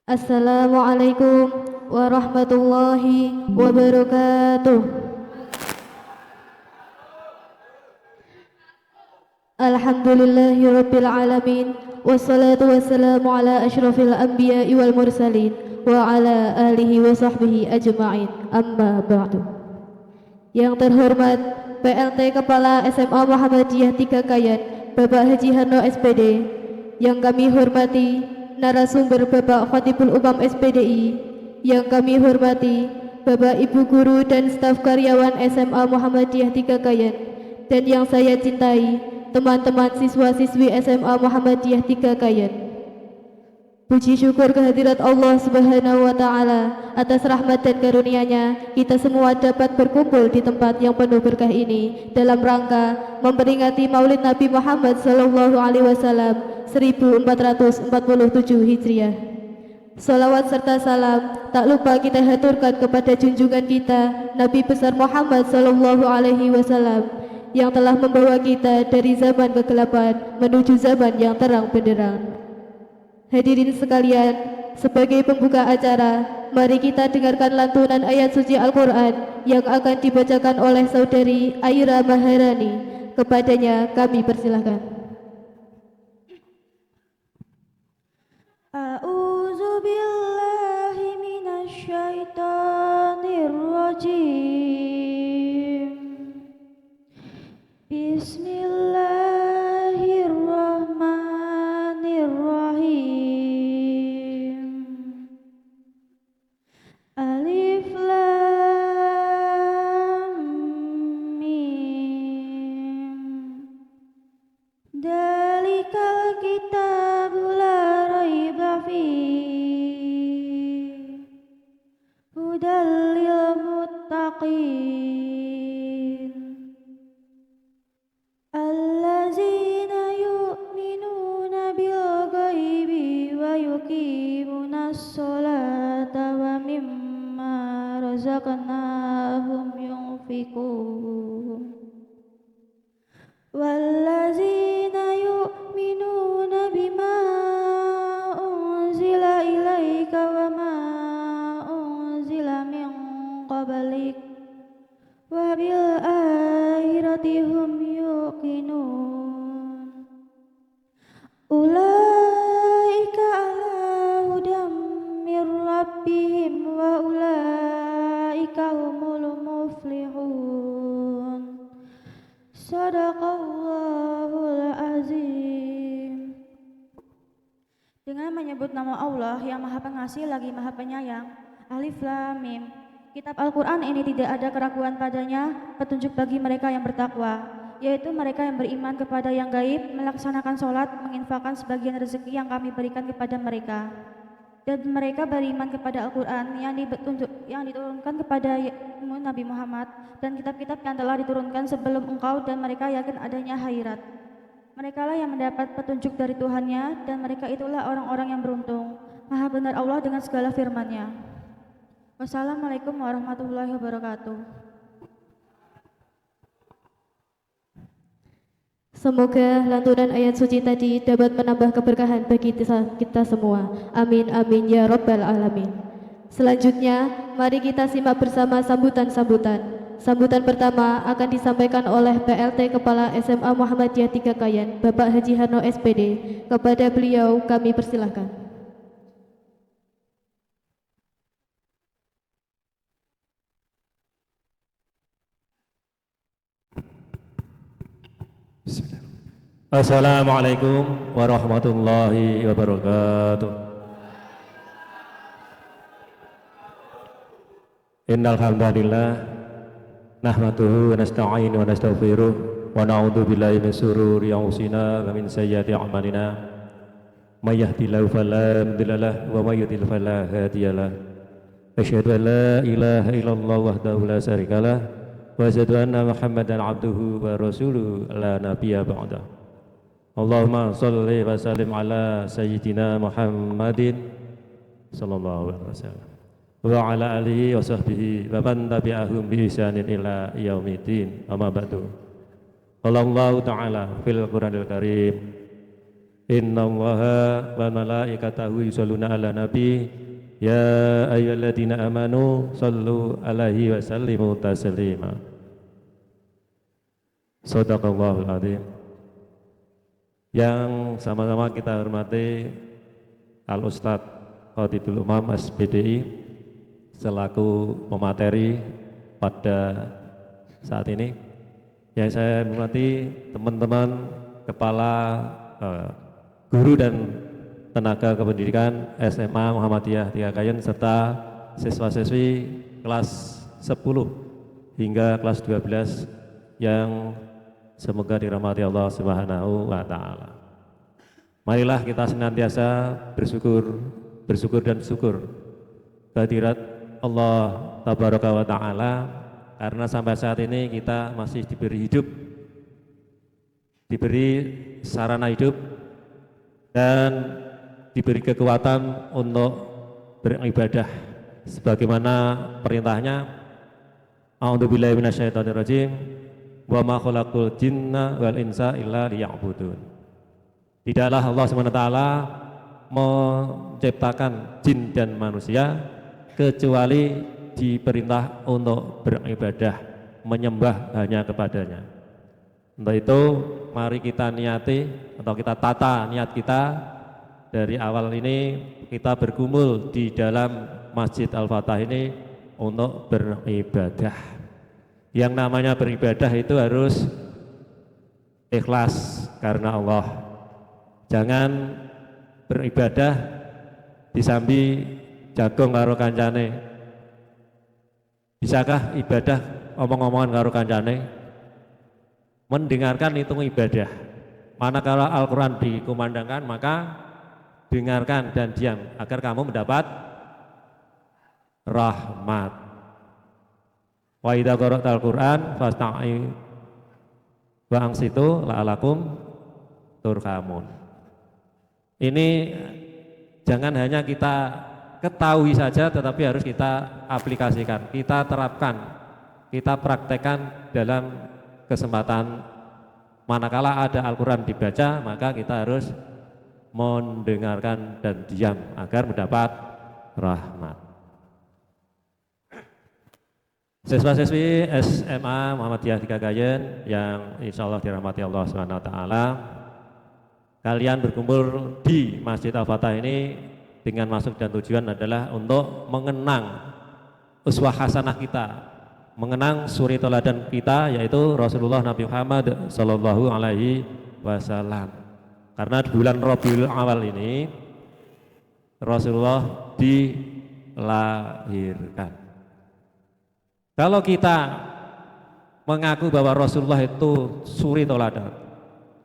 Assalamualaikum warahmatullahi wabarakatuh. Alhamdulillahirabbil alamin wassalatu wassalamu ala asyrafil anbiya'i wal mursalin wa ala alihi wa sahbihi ajma'in. Amma ba'du. Yang terhormat PLT Kepala SMA Muhammadiyah 3 Kayan, Bapak Haji Hano SPD. Yang kami hormati narasumber Bapak Khatibul Umam SPDI, yang kami hormati Bapak Ibu Guru dan staf karyawan SMA Muhammadiyah 3 Kayan, dan yang saya cintai teman-teman siswa-siswi SMA Muhammadiyah 3 Kayan. Puji syukur kehadirat Allah Subhanahu wa Ta'ala atas rahmat dan karunia-Nya, kita semua dapat berkumpul di tempat yang penuh berkah ini dalam rangka memperingati Maulid Nabi Muhammad sallallahu alaihi wasallam 1447 Hijriah. Salawat serta salam tak lupa kita haturkan kepada junjungan kita Nabi besar Muhammad sallallahu alaihi wasallam yang telah membawa kita dari zaman kegelapan menuju zaman yang terang benderang. Hadirin sekalian, sebagai pembuka acara, mari kita dengarkan lantunan ayat suci Al-Quran yang akan dibacakan oleh saudari Aira Maharani. Kepadanya kami persilahkan. A'udzu billahi minasyaitonir rajim. Bismillahirrahmanirrahim. Alif Lam Mim. Dalikal kitabu la raiba fihi hudal lil muttaqin allazina yu'minuna bil ghaibi wa yuqimunas sholata wa mimma razaqnahum yunfiqun wallazina yu'minuna bima unzila ilaika wa ma unzila min qablik wa bil akhirati hum yuqinun ulaika ala hudam mir rabbihim wa ulaika humul muflihun. Sadaqallahul azim. Dengan menyebut nama Allah yang Maha Pengasih lagi Maha Penyayang. Alif Lam Mim. Kitab Al-Quran ini tidak ada keraguan padanya, petunjuk bagi mereka yang bertakwa, yaitu mereka yang beriman kepada yang gaib, melaksanakan sholat, menginfakkan sebagian rezeki yang kami berikan kepada mereka. Dan mereka beriman kepada Al-Quran yang diturunkan kepada Nabi Muhammad dan kitab-kitab yang telah diturunkan sebelum engkau, dan mereka yakin adanya akhirat. Mereka lah yang mendapat petunjuk dari Tuhannya, dan mereka itulah orang-orang yang beruntung. Maha benar Allah dengan segala firman-Nya. Wassalamualaikum warahmatullahi wabarakatuh. Semoga lantunan ayat suci tadi dapat menambah keberkahan bagi kita semua. Amin amin ya rabbal alamin. Selanjutnya, mari kita simak bersama sambutan-sambutan. Sambutan pertama akan disampaikan oleh PLT Kepala SMA Muhammadiyah 3 Kayan, Bapak Haji Hano SPD. Kepada beliau kami persilahkan. Assalamualaikum warahmatullahi wabarakatuh. Innal hamdalillah nahmaduhu wa nasta'inu wa nastaghfiruh wa na'udzu billahi min shururi anfusina wa min sayyiati a'malina. May yahdihillahu fala mudilla lahu wa may yudlil fala hadiyalah. Asyhadu an la ilaha illallah wahdahu la syarikalah wa asyhadu anna Muhammadan abduhu wa rasuluhu la nabiyya ba'dah. Allahumma sholli wa sallim ala sayyidina Muhammadin sallallahu alaihi wasallam wa ala alihi wa sahbihi wa man tabi'ahum bi ihsanin ila yaumiddin. Amma ba'du. Allahu ta'ala fil Qur'anil Karim Innallaha wa malaikatahu yusholluna ala nabi ya ayyuhalladzina amanu shallu alaihi wa sallimu taslima. Shadaqallahul azim. Yang sama-sama kita hormati Al-Ustadz Khatibul Umam SPDI selaku pemateri pada saat ini. Yang saya hormati teman-teman kepala guru dan tenaga kependidikan SMA Muhammadiyah Tigakayan serta siswa-siswi kelas 10 hingga kelas 12 yang semoga dirahmati Allah Subhanahu wa taala. Marilah kita senantiasa bersyukur dan syukur kehadirat Allah Tabaraka wa taala karena sampai saat ini kita masih diberi hidup, diberi sarana hidup dan diberi kekuatan untuk beribadah sebagaimana perintahnya. A'udzubillahi minasyaitonirrajim. Wa ma khalaqul jinna wal insa illa liya'budun. Tidaklah Allah SWT menciptakan jin dan manusia kecuali diperintah untuk beribadah, menyembah hanya kepadanya. Untuk itu mari kita niati atau kita tata niat kita dari awal ini, kita berkumpul di dalam Masjid Al-Fatah ini untuk beribadah. Yang namanya beribadah itu harus ikhlas karena Allah. Jangan beribadah disambi jagung karo kancane. Bisakah ibadah omong-omongan karo kancane? Mendengarkan itu ibadah. Manakala Al-Quran dikumandangkan, maka dengarkan dan diam agar kamu mendapat rahmat. Wa idza qara'tal Qur'an fasta'i wa ansitu la'alakum turhamun. Ini jangan hanya kita ketahui saja tetapi harus kita aplikasikan, kita terapkan, kita praktekkan dalam kesempatan manakala ada Al-Quran dibaca, maka kita harus mendengarkan dan diam agar mendapat rahmat. Siswa-siswi SMA Muhammadiyah Tigakayan yang insya Allah dirahmati Allah SWT, kalian berkumpul di Masjid Al-Fatah ini dengan maksud dan tujuan adalah untuk mengenang uswah hasanah kita, mengenang suri teladan kita yaitu Rasulullah Nabi Muhammad Sallallahu Alaihi Wasallam. Karena di bulan Rabiul Awal ini Rasulullah dilahirkan. Kalau kita mengaku bahwa Rasulullah itu suri teladan,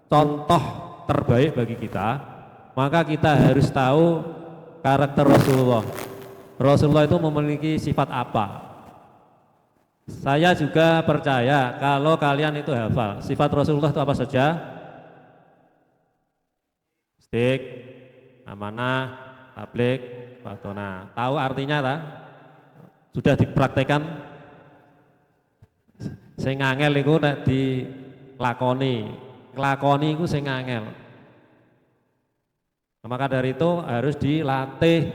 contoh terbaik bagi kita, maka kita harus tahu karakter Rasulullah. Rasulullah itu memiliki sifat apa? Saya juga percaya kalau kalian itu hafal sifat Rasulullah itu apa saja? Sdik, amanah, tabligh, fatona. Tahu artinya tak? Sudah dipraktekkan? Sing angel iku nek dilakoni, nglakoni iku sing angel. Maka dari itu harus dilatih.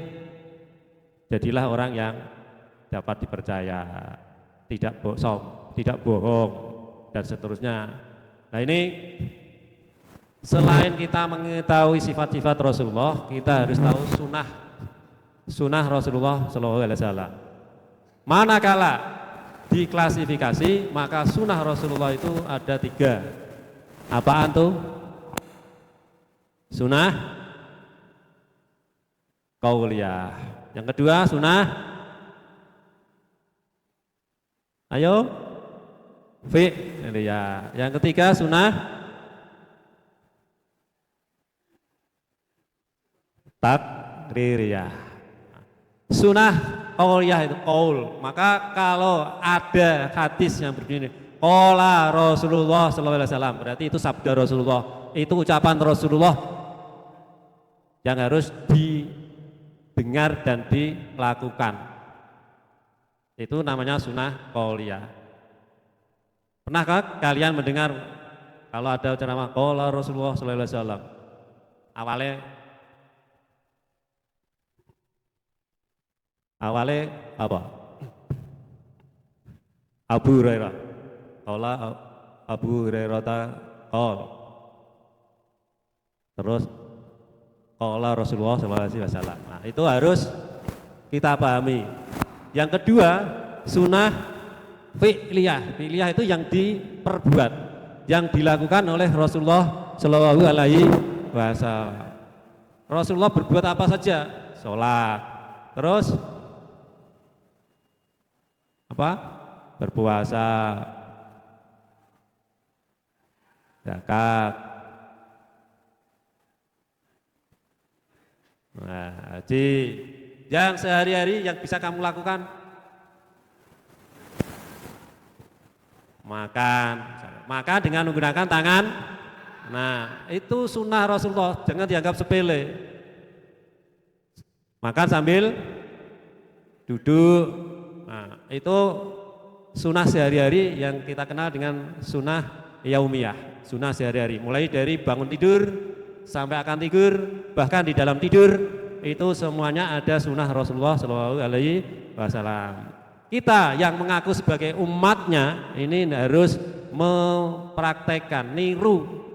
Jadilah orang yang dapat dipercaya, tidak bohong dan seterusnya. Nah ini selain kita mengetahui sifat-sifat Rasulullah, kita harus tahu sunnah Rasulullah Shallallahu Alaihi Wasallam. Manakala diklasifikasi, maka sunnah Rasulullah itu ada 3. Apaan tuh? Sunnah qauliyah. Yang kedua sunnah, ayo fi'liyah. Yang ketiga sunnah takririyah. Sunnah qauliyah itu qaul. Maka kalau ada hadis yang berbunyi qala Rasulullah sallallahu alaihi wasallam, berarti itu sabda Rasulullah, itu ucapan Rasulullah yang harus didengar dan dilakukan. Itu namanya sunnah qauliyah. Pernahkah kalian mendengar kalau ada ceramah qala Rasulullah sallallahu alaihi wasallam? awale apa? Abu Hurairah. Qala Abu Hurairah qol. Terus qala Rasulullah sallallahu alaihi wasallam. Nah, itu harus kita pahami. Yang kedua, sunnah fi'liyah. Fi'liyah itu yang diperbuat, yang dilakukan oleh Rasulullah sallallahu alaihi wasallam. Rasulullah berbuat apa saja? Sholat. Terus apa? Berpuasa, zakat, haji. Yang sehari-hari yang bisa kamu lakukan, makan dengan menggunakan tangan. Nah, itu sunnah Rasulullah, jangan dianggap sepele. Makan sambil duduk. Nah, itu sunnah sehari-hari yang kita kenal dengan sunnah yaumiyah, sunnah sehari-hari. Mulai dari bangun tidur sampai akan tidur, bahkan di dalam tidur, itu semuanya ada sunnah Rasulullah Shallallahu Alaihi Wasallam. Kita yang mengaku sebagai umatnya ini harus mempraktekkan, niru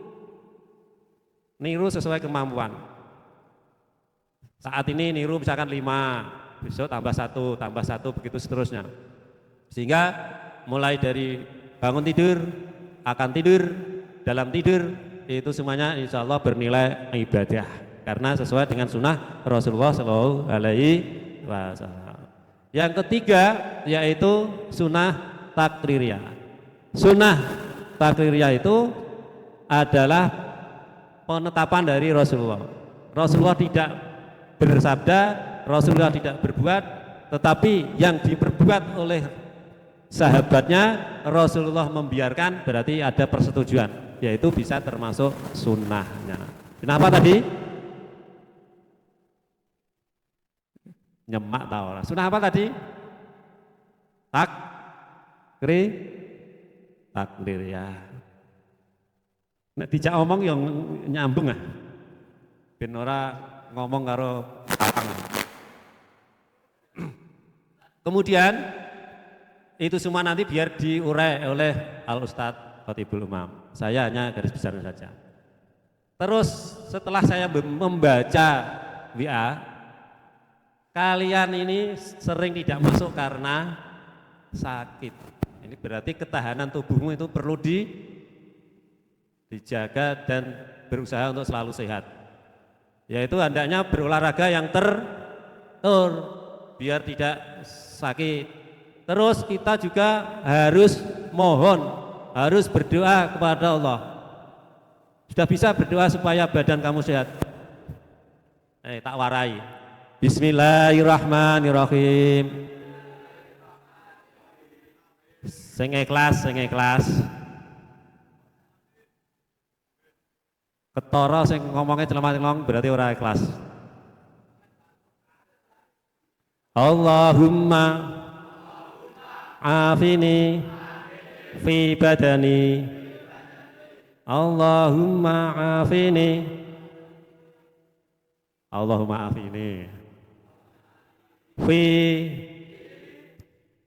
sesuai kemampuan. Saat ini niru misalkan 5, besok tambah satu, begitu seterusnya. Sehingga mulai dari bangun tidur, akan tidur, dalam tidur, itu semuanya insya Allah bernilai ibadah. Karena sesuai dengan sunnah Rasulullah Shallallahu Alaihi Wasallam. Yang ketiga yaitu sunnah takririyah. Sunnah takririyah itu adalah penetapan dari Rasulullah. Rasulullah tidak bersabda, Rasulullah tidak berbuat, tetapi yang diperbuat oleh sahabatnya Rasulullah membiarkan, berarti ada persetujuan, yaitu bisa termasuk sunnahnya. Kenapa tadi? Nyemak tau lah. Sunnah apa tadi? Takrir ya. Nek dijak omong yang nyambung ah. Ben ora ngomong karo akang. Kemudian itu semua nanti biar diurai oleh Al Ustadz Khatibul Umam. Saya hanya garis besar saja. Terus setelah saya membaca WA, kalian ini sering tidak masuk karena sakit. Ini berarti ketahanan tubuhmu itu perlu dijaga dan berusaha untuk selalu sehat. Yaitu hendaknya berolahraga yang teratur biar tidak sakit. Terus kita juga harus mohon, harus berdoa kepada Allah. Sudah bisa berdoa supaya badan kamu sehat? Tak warai. Bismillahirrahmanirrahim. Sing ikhlas. Ketara sing ngomongnya celama-celong berarti ora ikhlas. Allahumma afini fi badani. Allahumma afini. Allahumma afini fi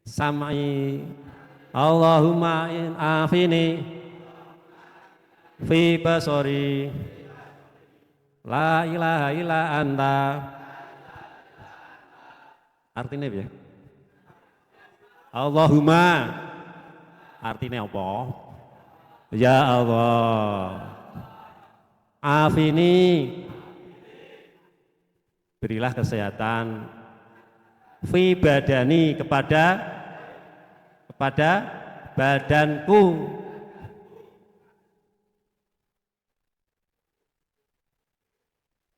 sam'i. Allahumma afini fi basari. La ilaha illa anta. Artinya ya? Allahumma artinya apa? Ya Allah, afini, berilah kesehatan, fi badani, kepada badanku.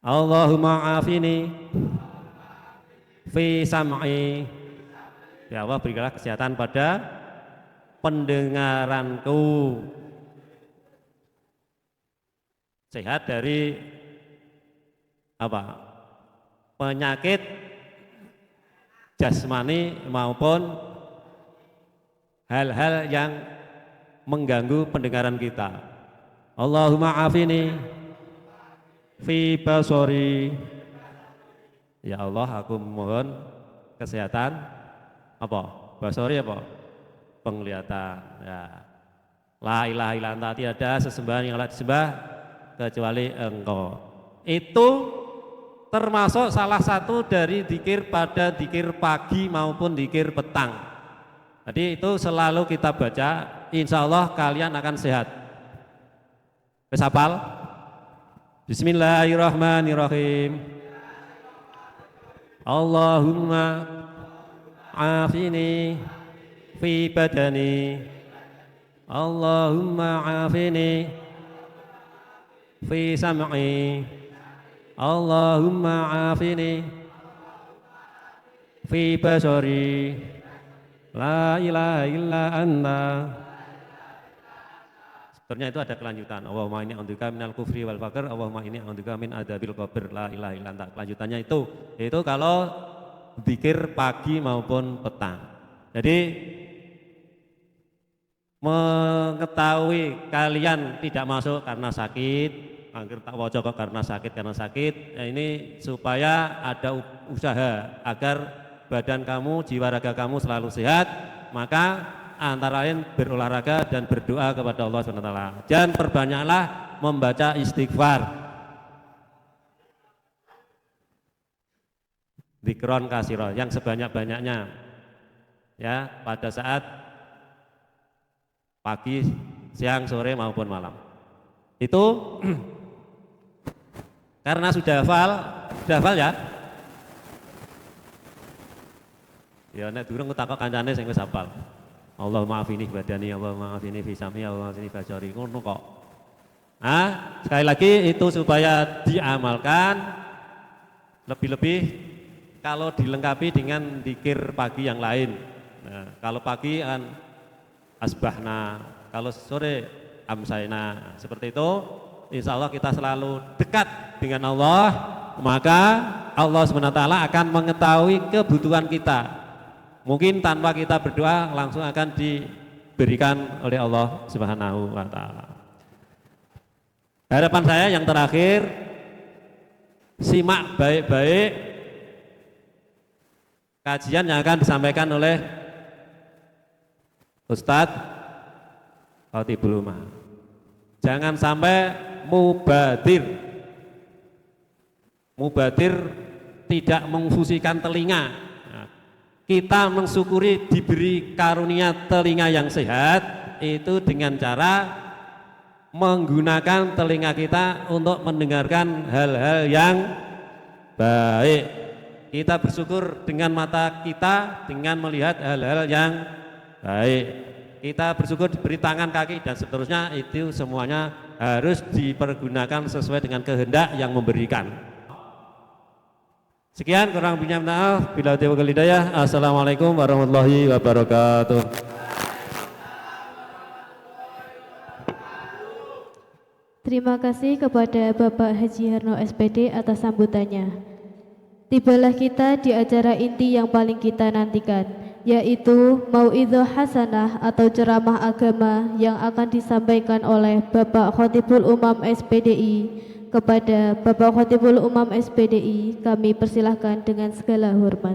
Allahumma afini fi sam'i. Ya Allah, berikanlah kesehatan pada pendengaranku. Sehat dari apa? Penyakit jasmani maupun hal-hal yang mengganggu pendengaran kita. Allahumma afini fi basori. Ya Allah, aku mohon kesehatan apa? Basori apa? Penglihatan. Ya. La ilaha illa anta, tiada sesembahan yang layak disembah kecuali Engkau. Itu termasuk salah satu dari zikir pada zikir pagi maupun zikir petang. Jadi itu selalu kita baca, insya Allah kalian akan sehat. Wis hafal? Bismillahirrahmanirrahim. Allahumma afini fi badani, Allahumma afini fi sam'i, Allahumma afini fi basari, la ilaha illa anta. Sebenarnya itu ada kelanjutan. Allahumma inni a'udzubika minal kufri wal faqr, Allahumma inni a'udzubika min adzabil qabr, la ilaha illa anta. Kelanjutannya itu kalau zikir pagi maupun petang. Jadi mengetahui kalian tidak masuk karena sakit, angger tak waca kok karena sakit, ya ini supaya ada usaha agar badan kamu, jiwa raga kamu selalu sehat, maka antara lain berolahraga dan berdoa kepada Allah SWT. Dan perbanyaklah membaca istighfar, dzikron kasiro, yang sebanyak-banyaknya ya pada saat pagi, siang, sore maupun malam. Itu karena sudah hafal ya. Ya nek durung takok kancane sing wis hafal. Allahumma afini badani, Allahumma afini fi sami, Allahumma afini fi basari. Ngono kok. Sekali lagi itu supaya diamalkan, lebih-lebih kalau dilengkapi dengan zikir pagi yang lain. Nah, kalau pagi kan asbahna, kalau sore amsayna, seperti itu insya Allah kita selalu dekat dengan Allah, maka Allah SWT akan mengetahui kebutuhan kita. Mungkin tanpa kita berdoa langsung akan diberikan oleh Allah Subhanahu wa Ta'ala. Harapan saya yang terakhir, simak baik-baik kajian yang akan disampaikan oleh Ustadz Khatibul Ummah. Jangan sampai mubadir tidak memfungsikan telinga. Kita mensyukuri diberi karunia telinga yang sehat itu dengan cara menggunakan telinga kita untuk mendengarkan hal-hal yang baik. Kita bersyukur dengan mata kita dengan melihat hal-hal yang baik. Kita bersyukur diberi tangan, kaki dan seterusnya, itu semuanya harus dipergunakan sesuai dengan kehendak yang memberikan. Sekian, kurang lebihnya maaf. Bila taufiq wal hidayah. Assalamualaikum warahmatullahi wabarakatuh. Terima kasih kepada Bapak Haji Harno SPD atas sambutannya. Tibalah kita di acara inti yang paling kita nantikan, yaitu Mau'idhah Hasanah atau ceramah agama yang akan disampaikan oleh Bapak Khatibul Umam SPDI. Kepada Bapak Khatibul Umam SPDI kami persilahkan dengan segala hormat.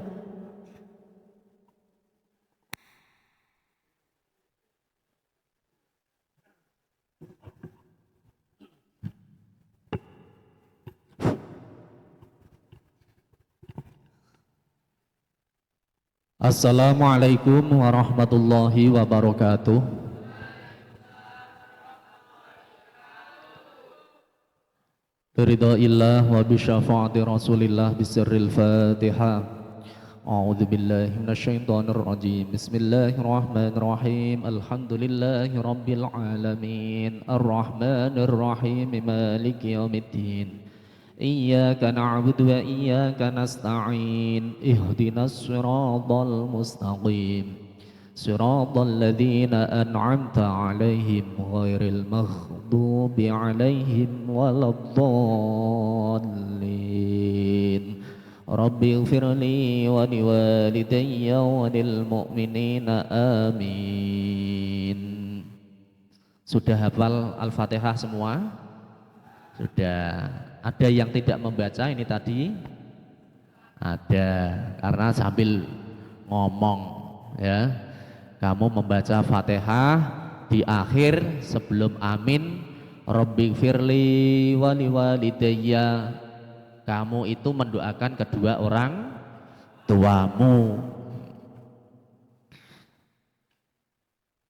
Assalamualaikum warahmatullahi wabarakatuh. Biridhaillah wa bisyafaati Rasulillah bisirril Fatihah. A'udzu billahi minasyaitonir rajim. Bismillahirrahmanirrahim. Alhamdulillahi rabbil alamin. Arrahmanir rahim. Maliki yaumiddin. Iyyaka na'budu wa iyyaka nasta'in. Ihdinas siratal mustaqim. Siratal ladzina an'amta 'alaihim ghairil maghdubi 'alaihim waladdallin. Rabbi ighfirli wa liwalidayya wa lil mu'minina amin. Sudah hafal Al-Fatihah semua? Sudah. Ada yang tidak membaca ini tadi? Ada, karena sambil ngomong ya. Kamu membaca Fatihah di akhir sebelum amin, Rabbighfirli wa liwalidayya. Kamu itu mendoakan kedua orang tuamu.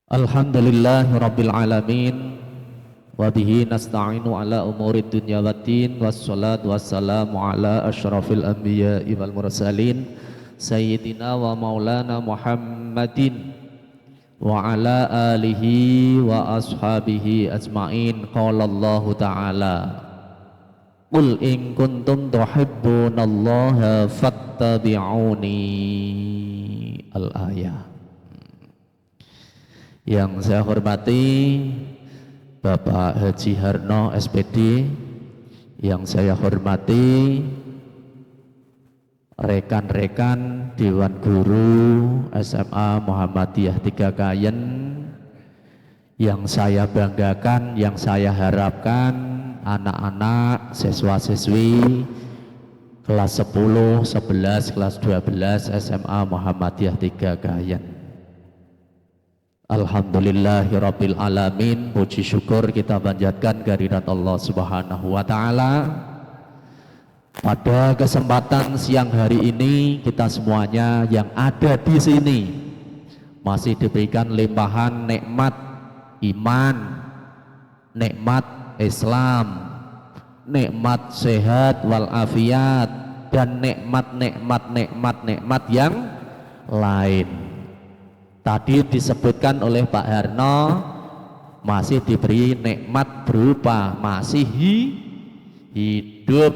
Alhamdulillahirabbil alamin. Wabihi nasta'inu ala umurid dunya waddin. Wassalatu wassalamu ala asyrafil anbiya'i wal mursalin Sayyidina wa maulana Muhammadin wa ala alihi wa ashabihi ajma'in. Qala Allah ta'ala, qul in kuntum tuhibbunallaha fattabi'uni. Al-ayah. Yang saya hormati Bapak Haji Harno SPD, yang saya hormati rekan-rekan Dewan Guru SMA Muhammadiyah 3 Kayen, yang saya banggakan, yang saya harapkan anak-anak siswa-siswi kelas 10, 11, kelas 12 SMA Muhammadiyah 3 Kayen. Alhamdulillahirabbil alamin. Puji syukur kita panjatkan kehadirat Allah Subhanahu wa taala. Pada kesempatan siang hari ini kita semuanya yang ada di sini masih diberikan limpahan nikmat iman, nikmat Islam, nikmat sehat walafiat, dan nikmat yang lain. Tadi disebutkan oleh Pak Harno masih diberi nikmat berupa masih hidup.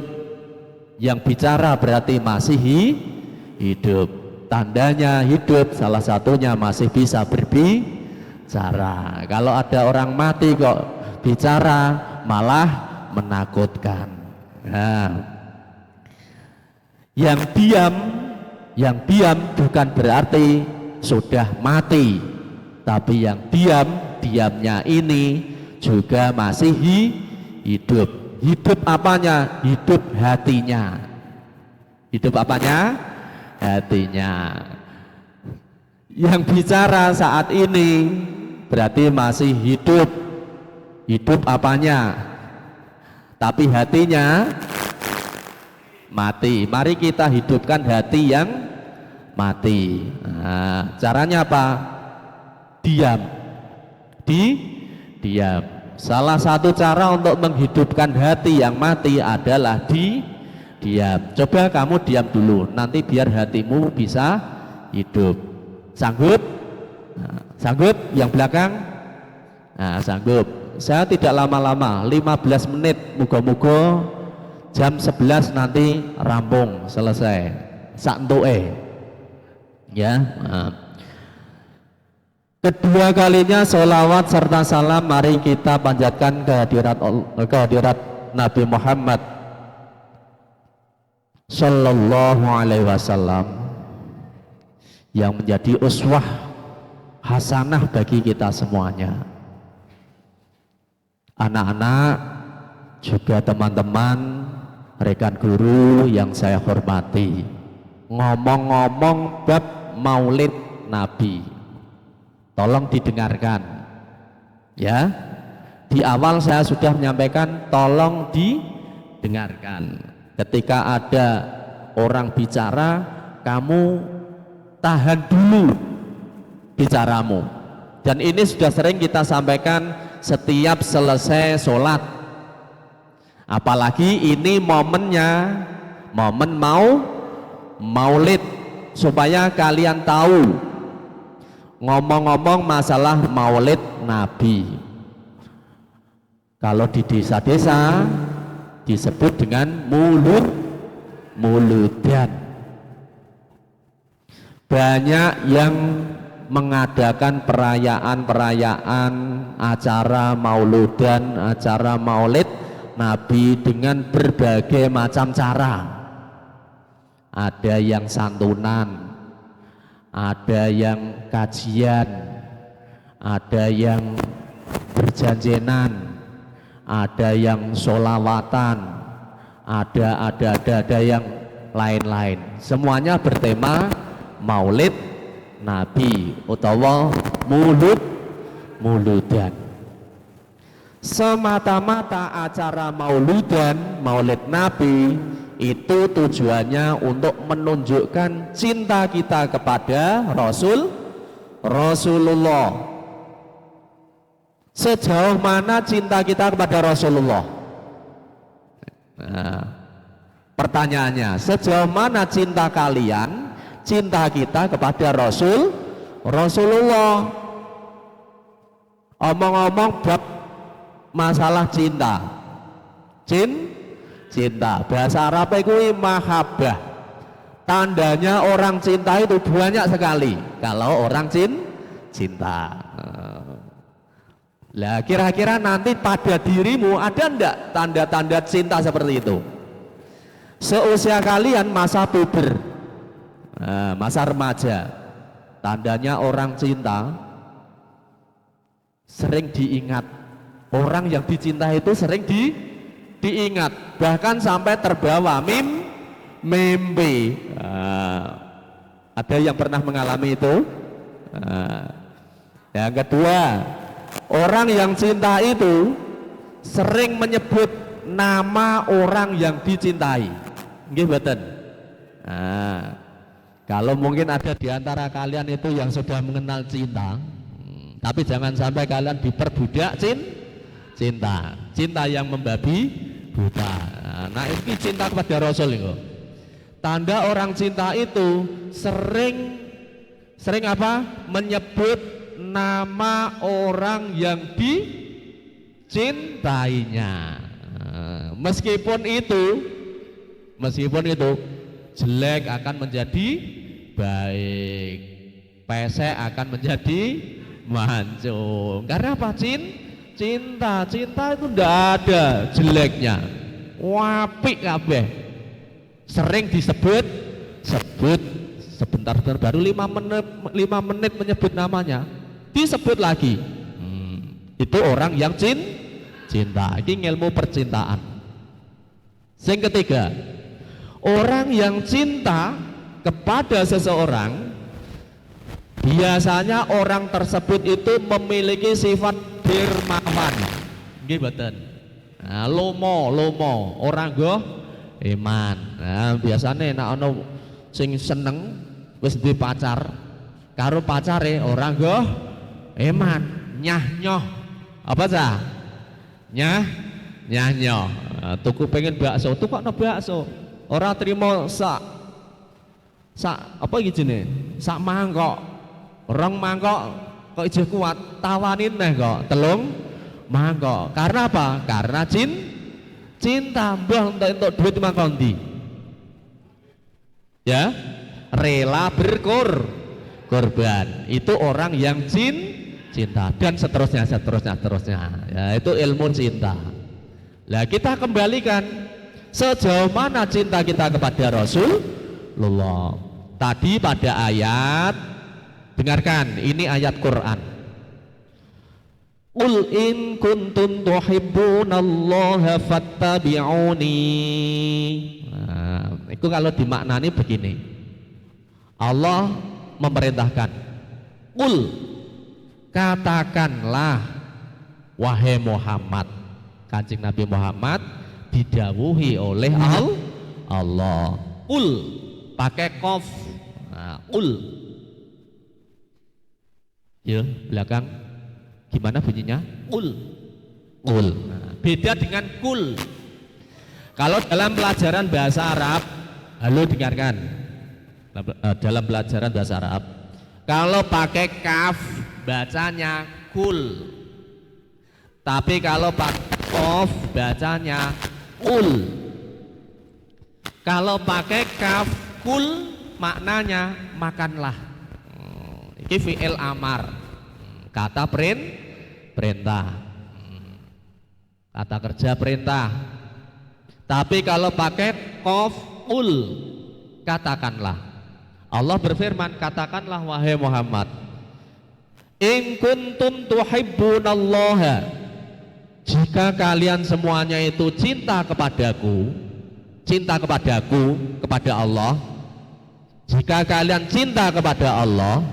Yang bicara berarti masih hidup. Tandanya hidup salah satunya masih bisa berbicara. Kalau ada orang mati kok bicara malah menakutkan. Nah, yang diam bukan berarti sudah mati, tapi yang diamnya ini juga masih hidup. Hidup apanya? Hidup hatinya. Hidup apanya? Hatinya. Yang bicara saat ini berarti masih hidup. Hidup apanya? Tapi hatinya mati. Mari kita hidupkan hati yang mati. Nah, caranya apa? Diam. Diam. Salah satu cara untuk menghidupkan hati yang mati adalah diam. Coba kamu diam dulu, nanti biar hatimu bisa hidup. Sanggup? Nah, sanggup yang belakang? Nah, sanggup. Saya tidak lama-lama, 15 menit, muga-muga jam 11 nanti rampung, selesai. Sakntuke. Ya. Nah. Kedua kalinya sholawat serta salam mari kita panjatkan kehadirat Nabi Muhammad Sallallahu Alaihi Wasallam yang menjadi uswah hasanah bagi kita semuanya. Anak-anak juga teman-teman rekan guru yang saya hormati. Ngomong-ngomong bab Maulid Nabi, tolong didengarkan ya. Di awal saya sudah menyampaikan tolong didengarkan. Ketika ada orang bicara, kamu tahan dulu bicaramu. Dan ini sudah sering kita sampaikan setiap selesai sholat. Apalagi ini momennya, momen Maulid, supaya kalian tahu. Ngomong-ngomong masalah Maulid Nabi, kalau di desa-desa disebut dengan muludan. Banyak yang mengadakan perayaan-perayaan, acara mauludan, acara Maulid Nabi dengan berbagai macam cara. Ada yang santunan, ada yang kajian, ada yang berjanjenan, ada yang sholawatan, ada yang lain-lain. Semuanya bertema Maulid Nabi utawa muludan. Semata-mata acara mauludan, Maulid Nabi itu tujuannya untuk menunjukkan cinta kita kepada Rasulullah. Sejauh mana cinta kita kepada Rasulullah? Nah, pertanyaannya, sejauh mana cinta kalian, cinta kita kepada Rasulullah? Omong-omong bab masalah cinta, cinta bahasa Arab itu mahabbah. Tandanya orang cinta itu banyak sekali. Kalau orang cinta, lah kira-kira nanti pada dirimu ada enggak tanda-tanda cinta seperti itu? Seusia kalian masa puber, masa remaja, tandanya orang cinta sering diingat. Orang yang dicintai itu sering diingat, bahkan sampai terbawa mimpi. Ada yang pernah mengalami itu? Yang kedua, orang yang cinta itu sering menyebut nama orang yang dicintai. Nggih mboten? Kalau mungkin ada di antara kalian itu yang sudah mengenal cinta, tapi jangan sampai kalian diperbudak cinta yang membabi buta. Nah, ini cinta kepada Rasul itu. Tanda orang cinta itu sering apa? Menyebut nama orang yang dicintainya. Meskipun itu jelek akan menjadi baik, pesek akan menjadi mancung. Karena apa? Cinta itu ndak ada jeleknya, apik kabeh. Sering disebut sebentar baru 5 menit menyebut namanya disebut lagi. Itu orang yang cinta. Ini ilmu percintaan. Yang ketiga, orang yang cinta kepada seseorang, biasanya orang tersebut itu memiliki sifat dermawan. Nggih mboten. Nah, lomo orang goh iman. Nah, biasanya nek ana sing seneng wis duwe pacar, karo pacare orang goh iman, nyah nyoh. Apa cah? Nyah nyoh. Tuku pengen bakso, tukokno bakso. Ora trimo sak apa iki jenenge? Sak mangkok. Orang mangkok kok ijeh kuat, tawanin neh kok telung mangkok. Karena apa? Karena cinta. Mbah entuk duit mangkondi. Ya, rela berkorban. Itu orang yang cinta dan seterusnya. Ya, itu ilmu cinta. Nah, kita kembalikan sejauh mana cinta kita kepada Rasulullah. Tadi pada ayat, dengarkan, ini ayat Quran. Qul in kuntum tuhibbunallaha fattabi'uni. Nah, itu kalau dimaknani begini. Allah memerintahkan, qul, katakanlah wahai Muhammad. Kanjeng Nabi Muhammad didhawuhi oleh Allah. Qul pakai qaf. Nah, qul. Ya, belakang gimana bunyinya? Qul. Nah, beda dengan kul. Kalau dalam pelajaran bahasa Arab, halo dengarkan. Dalam pelajaran bahasa Arab, kalau pakai kaf bacanya kul. Tapi kalau pakai qaf bacanya kul. Kalau pakai kaf kul maknanya makanlah. Ini fi'il amar, kata perintah, kata kerja perintah. Tapi kalau pakai qaf ul, katakanlah. Allah berfirman, katakanlah wahai Muhammad, in kuntum tuhibbunallaha, jika kalian semuanya itu cinta kepadaku, cinta kepadaku, kepada Allah, jika kalian cinta kepada Allah,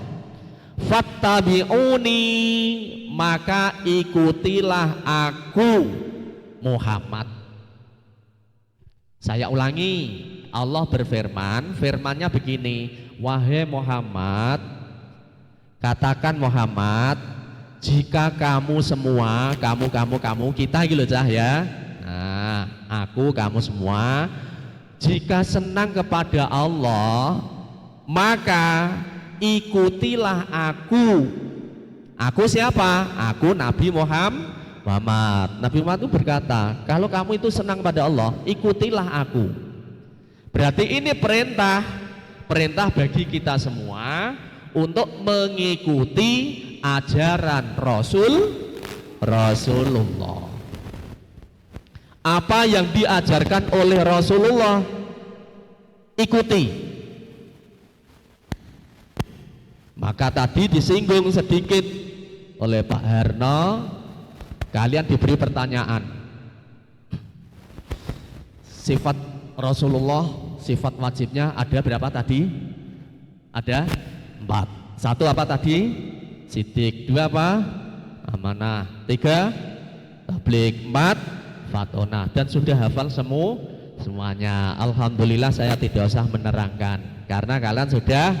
fattabi'uni, maka ikutilah aku Muhammad. Saya ulangi, Allah berfirman, firmannya begini, wahai Muhammad, katakan Muhammad, jika kamu semua, kamu, kita gitu cah ya, nah, aku, kamu semua, jika senang kepada Allah, maka ikutilah aku. Aku siapa? Aku Nabi Muhammad. Nabi Muhammad itu berkata, kalau kamu itu senang pada Allah, ikutilah aku. Berarti ini perintah bagi kita semua untuk mengikuti ajaran Rasulullah. Apa yang diajarkan oleh Rasulullah, ikuti. Maka tadi disinggung sedikit oleh Pak Harno, kalian diberi pertanyaan, sifat Rasulullah, sifat wajibnya ada berapa tadi? Ada 4. 1 apa tadi? Sidik. 2 apa? Amanah. 3 tabligh. 4 fatonah. Dan sudah hafal semuanya. Alhamdulillah, saya tidak usah menerangkan karena kalian sudah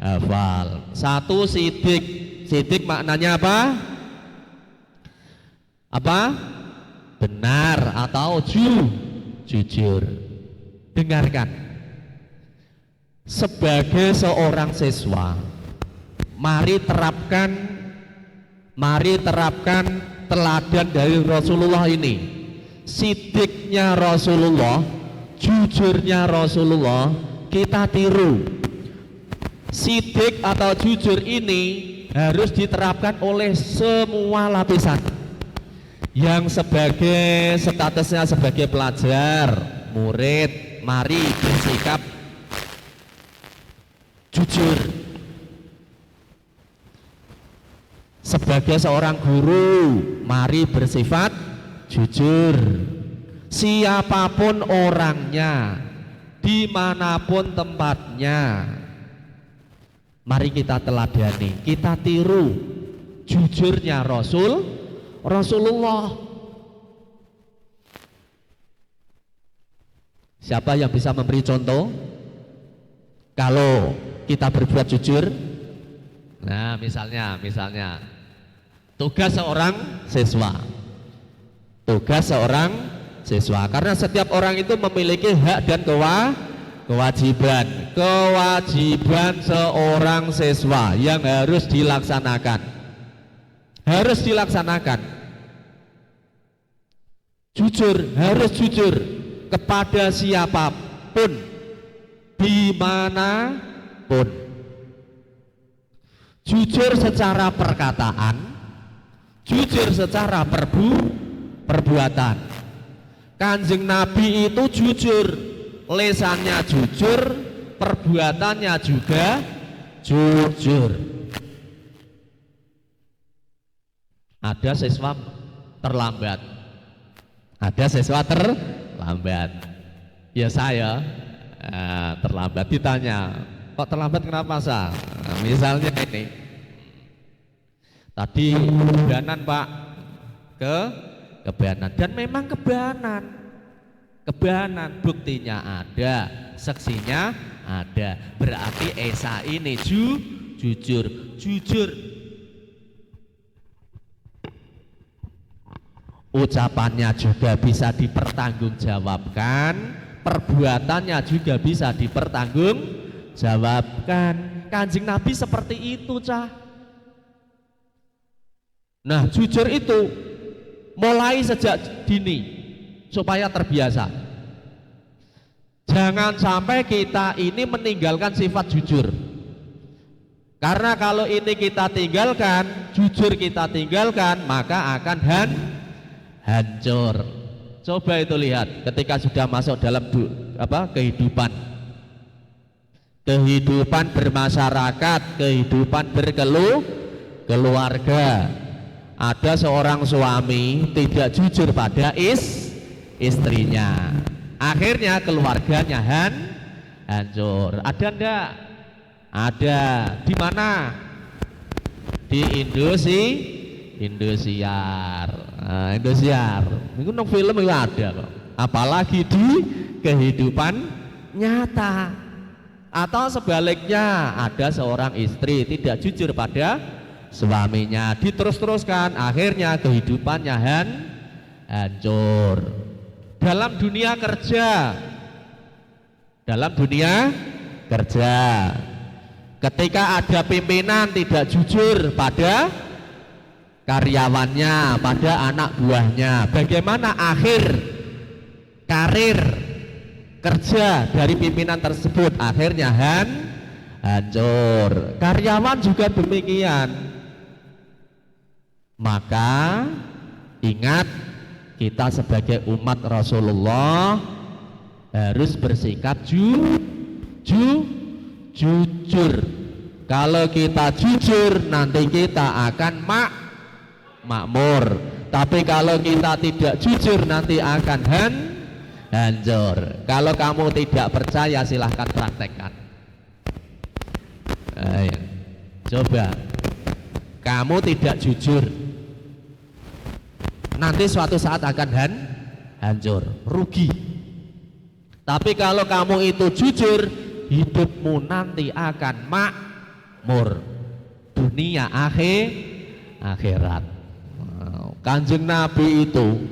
hafal. 1 sidik. Sidik maknanya apa? Apa? Benar atau jujur. Dengarkan, sebagai seorang siswa, mari terapkan teladan dari Rasulullah ini. Sidiknya Rasulullah, jujurnya Rasulullah, kita tiru. Sidik atau jujur ini harus diterapkan oleh semua lapisan. Yang sebagai statusnya sebagai pelajar, murid, mari bersikap jujur. Sebagai seorang guru, mari bersifat jujur. Siapapun orangnya, dimanapun tempatnya, mari kita teladani, kita tiru jujurnya Rasulullah. Siapa yang bisa memberi contoh kalau kita berbuat jujur? Nah, misalnya tugas seorang siswa, karena setiap orang itu memiliki hak dan kewajiban seorang siswa yang harus dilaksanakan. Harus jujur kepada siapapun, dimanapun. Jujur secara perkataan, jujur secara perbuatan. Kanjeng Nabi itu jujur, lesannya jujur, perbuatannya juga jujur. Ada siswa terlambat, ya saya terlambat, ditanya, kok terlambat kenapa Sa? Nah, misalnya ini, tadi kebanan Pak, kebanan, dan memang kebanan, buktinya ada, saksinya ada, berarti Esa ini jujur. Ucapannya juga bisa dipertanggungjawabkan, perbuatannya juga bisa dipertanggungjawabkan. Kanjeng Nabi seperti itu, Cah. Nah, jujur itu mulai sejak dini supaya terbiasa. Jangan sampai kita ini meninggalkan sifat jujur. Karena kalau ini kita tinggalkan, jujur kita tinggalkan, maka akan hancur. Coba itu lihat ketika sudah masuk dalam kehidupan bermasyarakat, kehidupan berkeluarga. Ada seorang suami tidak jujur pada istrinya. Akhirnya keluarganya hancur. Ada enggak? Ada. Di mana? Di Indosiar. Nah, Indosiar. Itu nong film itu ada kok. Apalagi di kehidupan nyata. Atau sebaliknya, ada seorang istri tidak jujur pada suaminya, diterus-teruskan, akhirnya kehidupannya hancur. Dalam dunia kerja, ketika ada pimpinan tidak jujur pada karyawannya, pada anak buahnya, bagaimana akhir karir kerja dari pimpinan tersebut? Akhirnya hancur. Karyawan juga demikian. Maka ingat, kita sebagai umat Rasulullah harus bersikap jujur. Kalau kita jujur, nanti kita akan makmur. Tapi kalau kita tidak jujur, nanti akan hancur. Kalau kamu tidak percaya, silahkan praktekkan. Ayo, coba. Kamu tidak jujur, nanti suatu saat akan hancur, rugi. Tapi kalau kamu itu jujur, hidupmu nanti akan makmur, dunia akhirat. Kanjeng Nabi itu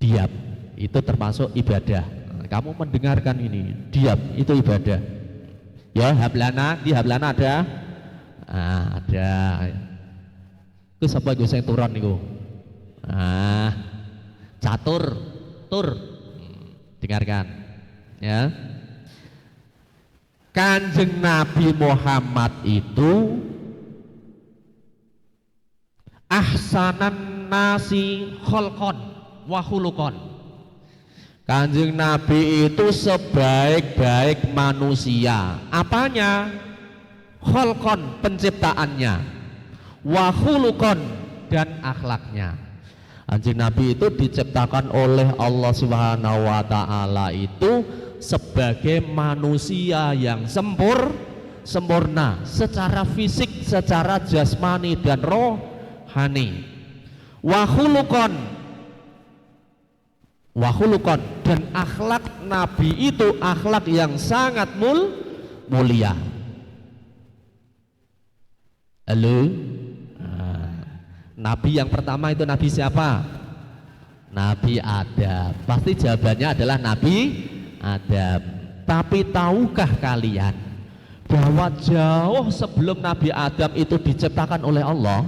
diam, itu termasuk ibadah. Kamu mendengarkan ini, diam, itu ibadah. Ya, hablana, di hablana ada? Ada. Itu siapa yang saya turun itu? Catur, dengarkan. Ya. Kanjeng Nabi Muhammad itu ahsanan nasi kholqon wa khuluqon. Kanjeng Nabi itu sebaik-baik manusia. Apanya? Kholqon, penciptaannya. Wa khuluqon, dan akhlaknya. Kanjeng Nabi itu diciptakan oleh Allah Subhanahu wa taala itu sebagai manusia yang sempurna secara fisik, secara jasmani dan rohani. Wa khuluqon, dan akhlak Nabi itu akhlak yang sangat mulia. Halo? Nabi yang pertama itu Nabi siapa? Nabi Adam. Pasti jawabannya adalah Nabi Adam. Tapi tahukah kalian bahwa jauh sebelum Nabi Adam itu diciptakan oleh Allah,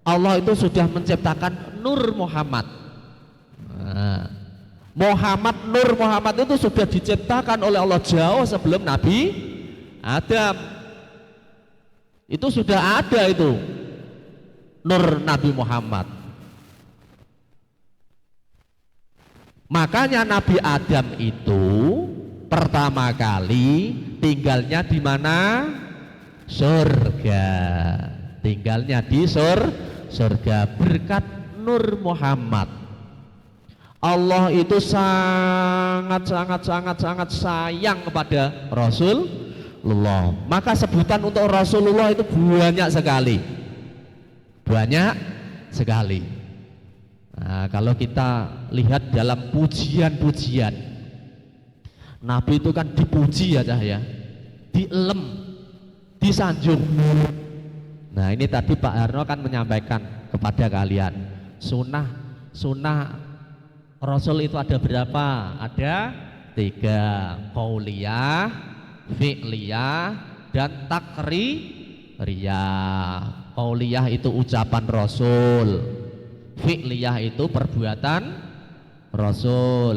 Allah itu sudah menciptakan Nur Muhammad. Nur Muhammad itu sudah diciptakan oleh Allah jauh sebelum Nabi Adam. Itu sudah ada itu Nur Nabi Muhammad. Makanya Nabi Adam itu pertama kali tinggalnya di mana? Surga. Tinggalnya di surga berkat Nur Muhammad. Allah itu sangat sayang kepada Rasulullah. Maka sebutan untuk Rasulullah itu banyak sekali. Nah, kalau kita lihat dalam pujian-pujian, Nabi itu kan dipuji ya, dielem, disanjung. Nah, ini tadi Pak Harno kan menyampaikan kepada kalian, sunnah Rasul itu ada berapa? Ada 3, qauliyah, fi'liyah, dan takriyah. Qauliyah itu ucapan Rasul, fi'liyah itu perbuatan Rasul,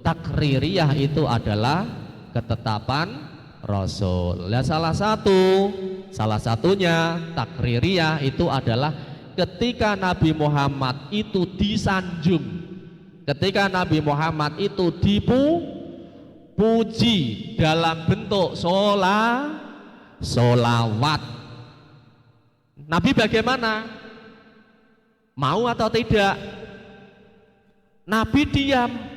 takririyah itu adalah ketetapan Rasul. Nah, salah satunya takririyah itu adalah ketika Nabi Muhammad itu disanjung, ketika Nabi Muhammad itu dipuji dalam bentuk solawat. Nabi bagaimana? Mau atau tidak? Nabi diam.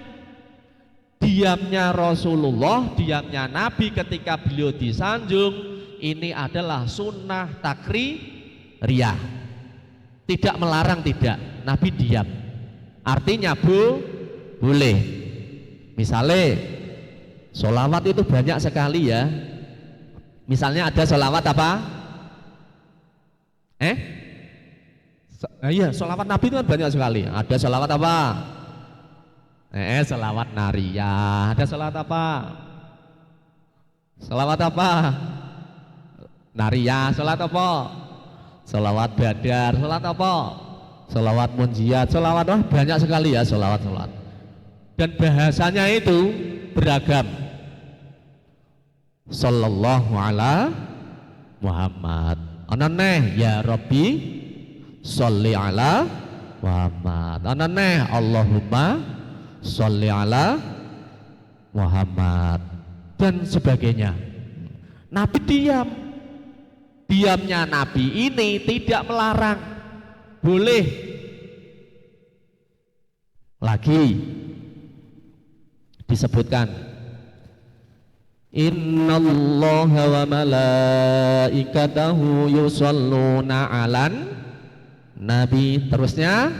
Diamnya Rasulullah, diamnya Nabi ketika beliau disanjung, ini adalah sunnah takririah. Tidak melarang, tidak. Nabi diam. Artinya boleh. Misalnya sholawat itu banyak sekali ya. Misalnya ada sholawat apa? Iya, sholawat Nabi itu kan banyak sekali. Ada sholawat apa? Sholawat nariyah. Ada sholawat apa? Sholawat apa? Nariyah. Sholawat apa? Sholawat badar. Sholawat apa? Sholawat munjiat. Sholawat banyak sekali ya sholawat. Dan bahasanya itu beragam. Sallallahu ala Muhammad. Ananeh ya Rabbi sholli ala Muhammad. Ananeh Allahumma sholli ala Muhammad dan sebagainya. Nabi diam. Diamnya Nabi ini tidak melarang, boleh. Lagi disebutkan innallaha wa malaikatahu yusholluna 'alan nabi. Terusnya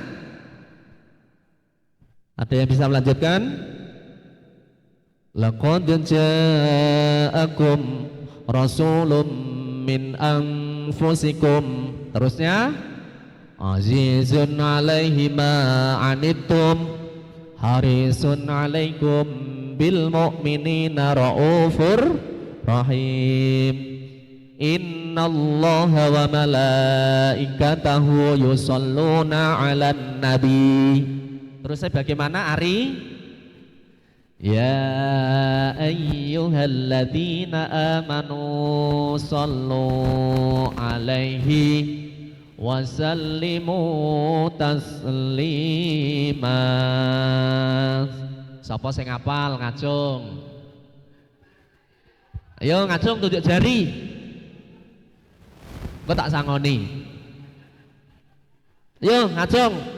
ada yang bisa melanjutkan? Laqad ja'akum rasulun min anfusikum. Terusnya azizun 'alaihi ma 'anittum harisun 'alaikum bil mu'minina raufur rahim. Innallaha wa malaikatahu yusholluna 'alan nabi. Terus saya bagaimana Ari? Ya ayyuhalladzina amanu sallu alaihi wa sallimu taslima. Sapa sing ngapal ngacung? Ayo ngacung tunjuk jari. Kok tak sangoni? Ayo ngacung.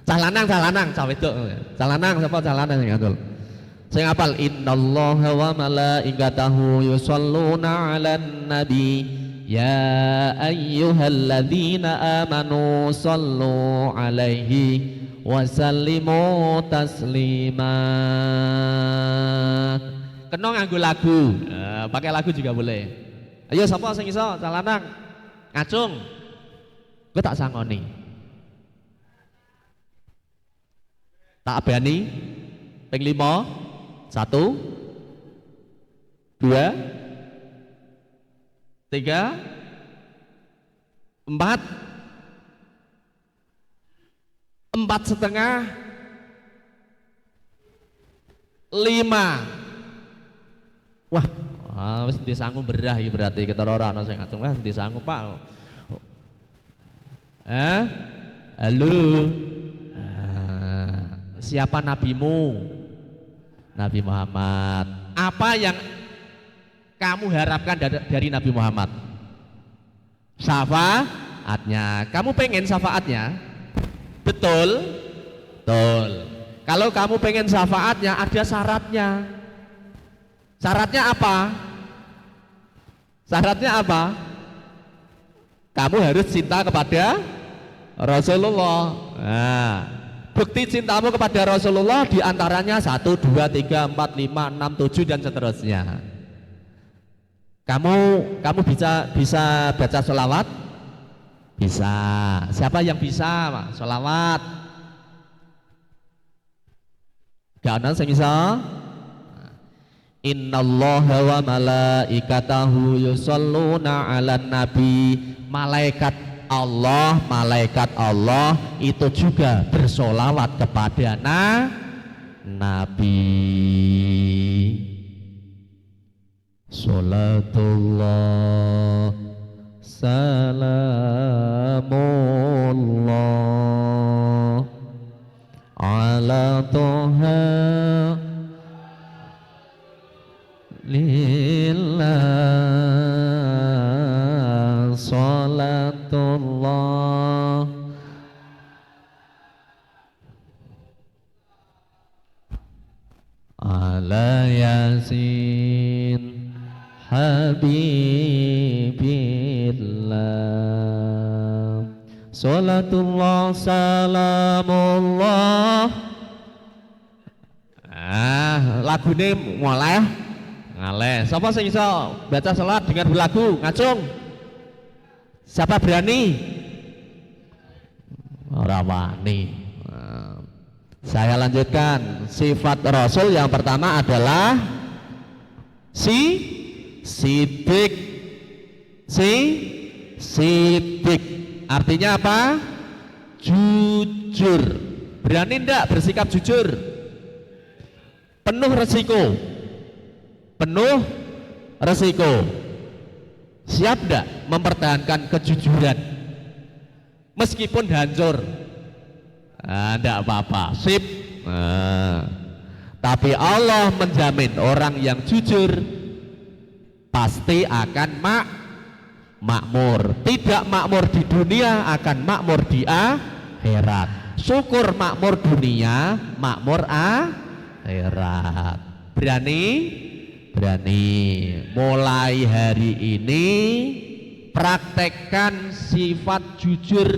Cah lanang, cah wedok. Cah lanang sapa cah lanang sing ngandul? Sing hafal innallaha wa malaikatahu yusholluna 'alan nabi ya ayyuhalladzina amanu shallu 'alaihi wa sallimu taslima. Kena nganggo lagu. Pakai lagu juga boleh. Ayo sapa sing iso cah lanang? Ngacung. Kowe tak sangoni. Tak abani ping 5 1 2 3 4 4 setengah 5. Wah, wis disanggup berah iki berarti kita ora ana sing ngacung wis disanggup Pak. Halo. Siapa nabimu? Nabi Muhammad. Apa yang kamu harapkan dari Nabi Muhammad? Syafaatnya. Kamu pengen syafaatnya? Betul? Betul. Kalau kamu pengen syafaatnya ada syaratnya. Syaratnya apa? Syaratnya apa? Kamu harus cinta kepada Rasulullah. Nah, bukti cintamu kepada Rasulullah diantaranya 1, 2, 3, 4, 5, 6, 7 dan seterusnya. Kamu bisa baca sholawat? Bisa. Siapa yang bisa sholawat? Gak ada yang bisa? Innallaha wa malaikatahu yusholluna 'alan nabi. Malaikat Allah itu juga bersolawat kepada Nabi. Salatullah salamullah ala toha lillah salatullah ala yasin habibillah salatullah salamullah. Lagune mulai ngaleh. Sapa sing iso baca salat dengan berlagu? Ngacung. Siapa berani? Ora wani. Saya lanjutkan. Sifat Rasul yang pertama adalah sidik. Sidik. Artinya apa? Jujur. Berani ndak bersikap jujur? Penuh resiko. Siap ndak mempertahankan kejujuran meskipun hancur? Ndak apa-apa, sip. Tapi Allah menjamin orang yang jujur pasti akan makmur. Tidak makmur di dunia, akan makmur di akhirat. Syukur makmur dunia, makmur akhirat. Berani? Mulai hari ini praktekkan sifat jujur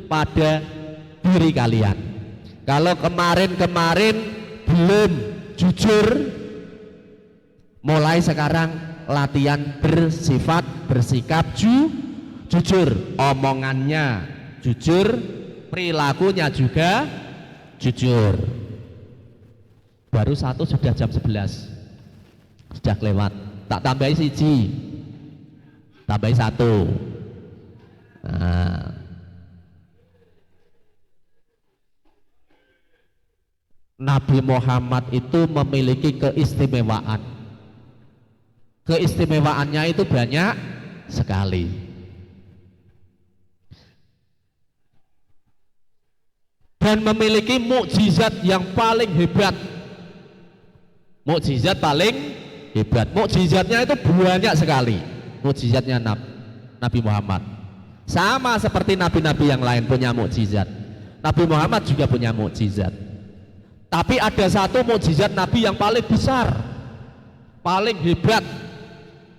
pada diri kalian. Kalau kemarin belum jujur, mulai sekarang latihan bersikap jujur. Omongannya jujur, perilakunya juga jujur. Baru satu sudah jam 11, sudah lewat. Tak tambahi siji, tambahi satu. Nabi Muhammad itu memiliki keistimewaan. Keistimewaannya itu banyak sekali. Dan memiliki mukjizat yang paling hebat. Mukjizatnya itu banyak sekali. Mukjizatnya Nabi Muhammad. Sama seperti nabi-nabi yang lain punya mukjizat. Nabi Muhammad juga punya mukjizat. Tapi ada satu mukjizat Nabi yang paling besar, paling hebat.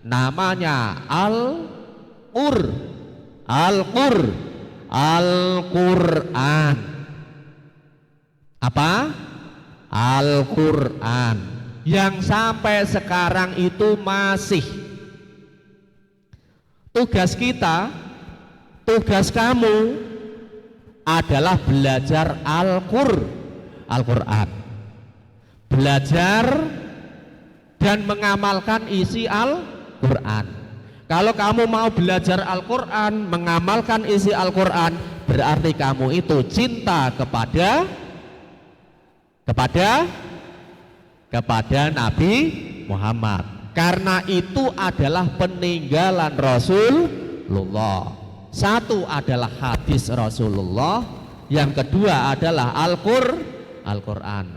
Namanya Al-Qur'an. Apa? Al-Qur'an. Yang sampai sekarang itu masih. Tugas kita, tugas kamu adalah belajar Al-Qur'an. Belajar dan mengamalkan isi Al-Qur'an. Kalau kamu mau belajar Al-Qur'an, mengamalkan isi Al-Qur'an, berarti kamu itu cinta kepada Nabi Muhammad. Karena itu adalah peninggalan Rasulullah. Satu adalah hadis Rasulullah, yang kedua adalah Al-Qur'an.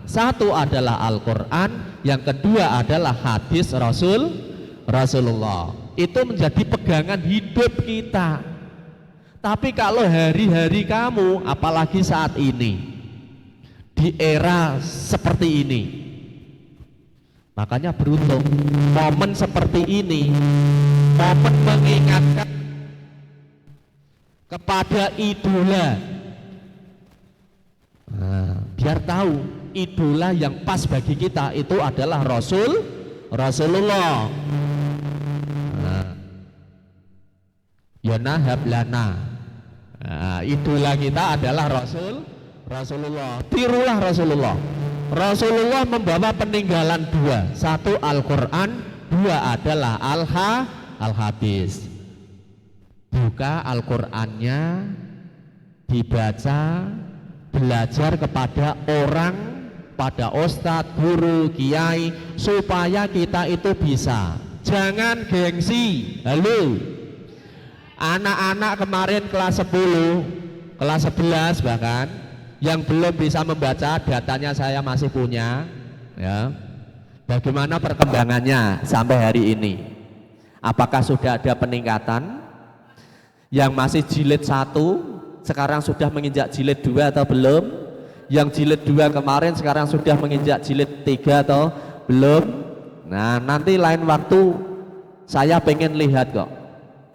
Satu adalah Al-Qur'an, yang kedua adalah hadis Rasulullah. Itu menjadi pegangan hidup kita. Tapi kalau hari-hari kamu, apalagi saat ini, di era seperti ini, makanya beruntung momen seperti ini, momen mengingatkan kepada idola. Biar tahu idola yang pas bagi kita itu adalah Rasulullah. Yonahab lana. Idola kita adalah Rasulullah. Tirulah Rasulullah. Rasulullah membawa peninggalan dua. Satu Al-Qur'an, dua adalah Al-Hadis. Buka Al-Qur'annya, dibaca, belajar kepada orang, pada ustadz, guru, kiai, supaya kita itu bisa. Jangan gengsi. Halo, anak-anak kemarin kelas 10, kelas 11 bahkan, yang belum bisa membaca, datanya saya masih punya, ya. Bagaimana perkembangannya sampai hari ini? Apakah sudah ada peningkatan? Yang masih jilid 1 sekarang sudah menginjak jilid 2 atau belum? Yang jilid 2 kemarin sekarang sudah menginjak jilid 3 atau Belum? Nah, nanti lain waktu saya pengen lihat kok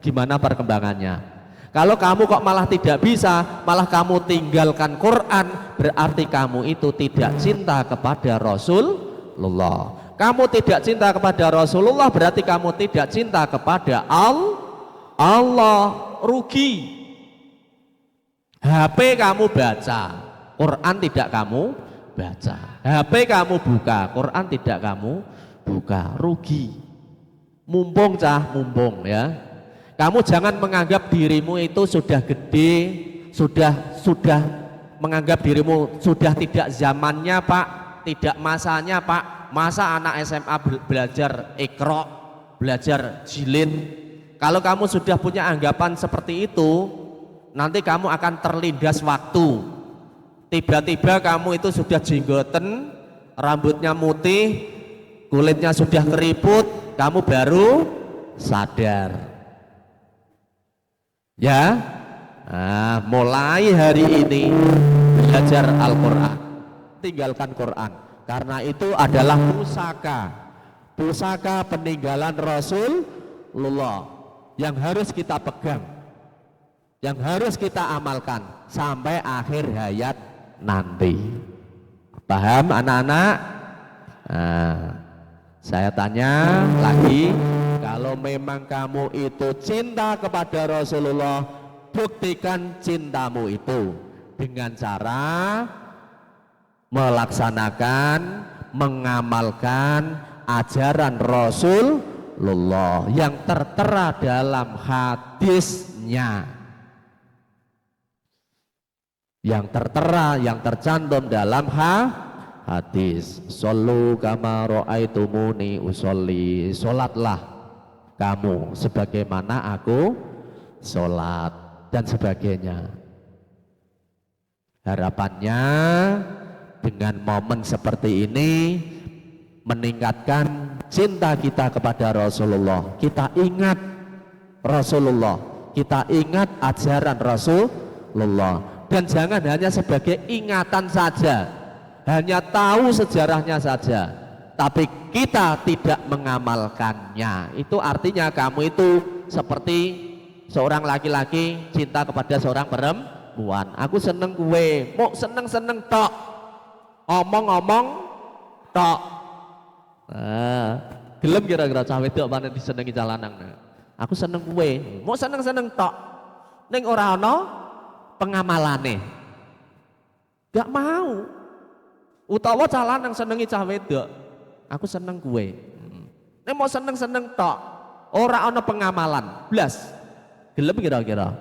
gimana perkembangannya. Kalau kamu kok malah tidak bisa, malah kamu tinggalkan Quran, berarti kamu itu tidak cinta kepada Rasulullah. Kamu tidak cinta kepada Rasulullah, berarti kamu tidak cinta kepada Allah. Rugi. HP kamu baca, Quran tidak kamu baca. HP kamu buka, Quran tidak kamu buka. Rugi. Mumpung mumpung ya. Kamu jangan menganggap dirimu itu sudah gede, sudah menganggap dirimu sudah tidak zamannya Pak, tidak masanya Pak. Masa anak SMA belajar Iqra, belajar jilin. Kalau kamu sudah punya anggapan seperti itu, nanti kamu akan terlindas waktu. Tiba-tiba kamu itu sudah jenggoten, rambutnya putih, kulitnya sudah keriput, kamu baru sadar. Ya, nah, mulai hari ini belajar Al-Quran, tinggalkan Quran, karena itu adalah pusaka peninggalan Rasulullah yang harus kita pegang, yang harus kita amalkan sampai akhir hayat nanti. Paham anak-anak? Nah, saya tanya lagi, kalau memang kamu itu cinta kepada Rasulullah, buktikan cintamu itu dengan cara melaksanakan, mengamalkan ajaran Rasulullah yang tertera dalam hadisnya, yang tertera, yang tercantum dalam hadis. Shollu kama ra'aitumuni usolli, sholatlah kamu sebagaimana aku sholat, dan sebagainya. Harapannya dengan momen seperti ini meningkatkan cinta kita kepada Rasulullah. Kita ingat Rasulullah, kita ingat ajaran Rasulullah, dan jangan hanya sebagai ingatan saja, hanya tahu sejarahnya saja, tapi kita tidak mengamalkannya. Itu artinya kamu itu seperti seorang laki-laki cinta kepada seorang perempuan. Aku seneng kue, mau seneng-seneng tok, omong-omong tok. Gelem kira-kira cawe tok mana disenengi calanang. Aku seneng kue, mau seneng-seneng tok, ning ora ana pengamalane. Gak mau. Utawa calanang senengi cawe tok, aku seneng kue. Ning mau seneng-seneng tok, ora ana pengamalan blas. Gelem kira-kira?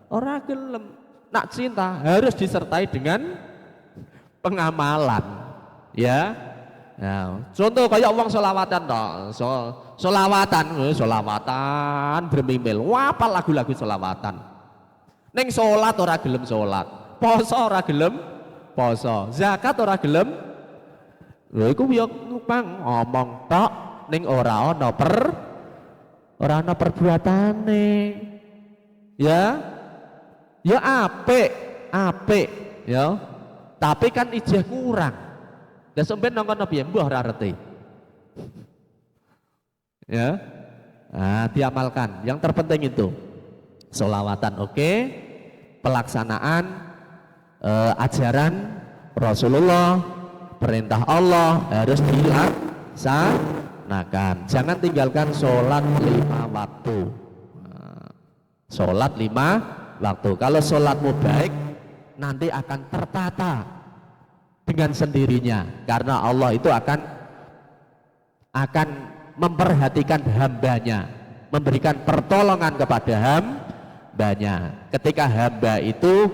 Ora gelem. Nak cinta harus disertai dengan pengamalan, ya. Nah, contoh kayak uang solawatan toh, solawatan bermimil, wapal lagu-lagu solawatan. Neng solat ora gelem solat, poso ora gelem poso, zakat ora gelem. Lha iku yo numpang ngomong tok, ning ora ana perbuatane. Ya, ya apik ya, tapi kan ijeh kurang. Ya sampeyan nongkon piye mbah ora ngerti. Ya, nah, diamalkan. Yang terpenting itu sholawatan, oke. Pelaksanaan ajaran Rasulullah, perintah Allah harus dilaksanakan. Jangan tinggalkan sholat 5 waktu. Sholat 5 waktu. Kalau sholatmu baik, nanti akan tertata dengan sendirinya, karena Allah itu akan memperhatikan hambanya, memberikan pertolongan kepada hambanya. Ketika hamba itu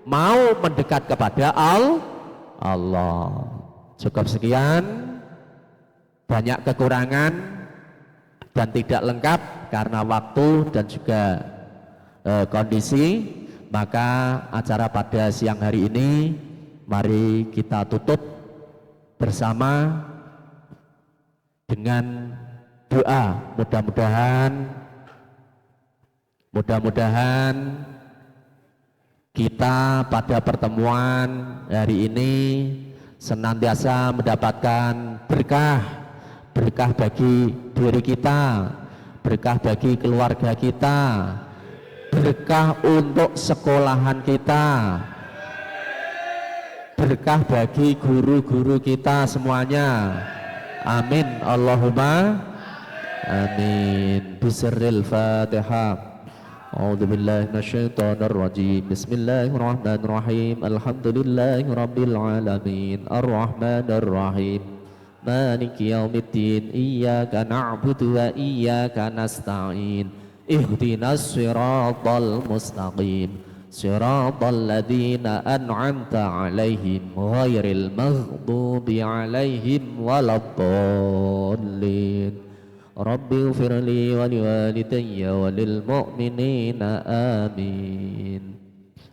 mau mendekat kepada Allah. Cukup sekian, banyak kekurangan dan tidak lengkap karena waktu dan juga kondisi, maka acara pada siang hari ini mari kita tutup bersama dengan doa. Mudah-mudahan kita pada pertemuan hari ini senantiasa mendapatkan berkah berkah bagi diri kita, berkah bagi keluarga kita, berkah untuk sekolahan kita, berkah bagi guru-guru kita semuanya. Amin Allahumma amin. Bismillahil Fatihah. A'udzu billahi minasyaitonir rajim. Bismillahirrahmanirrahim. Alhamdulillahirabbil alamin. Arrahmanir rahim. Maliki yaumiddin. Iyyaka na'budu wa iyyaka nasta'in. Ihdinas siratal mustaqim. Siratal ladzina an'amta 'alaihim ghairil maghdubi 'alaihim waladdallin. Rabbi ighfirli wa liwalidayya wa lil mu'minina amin.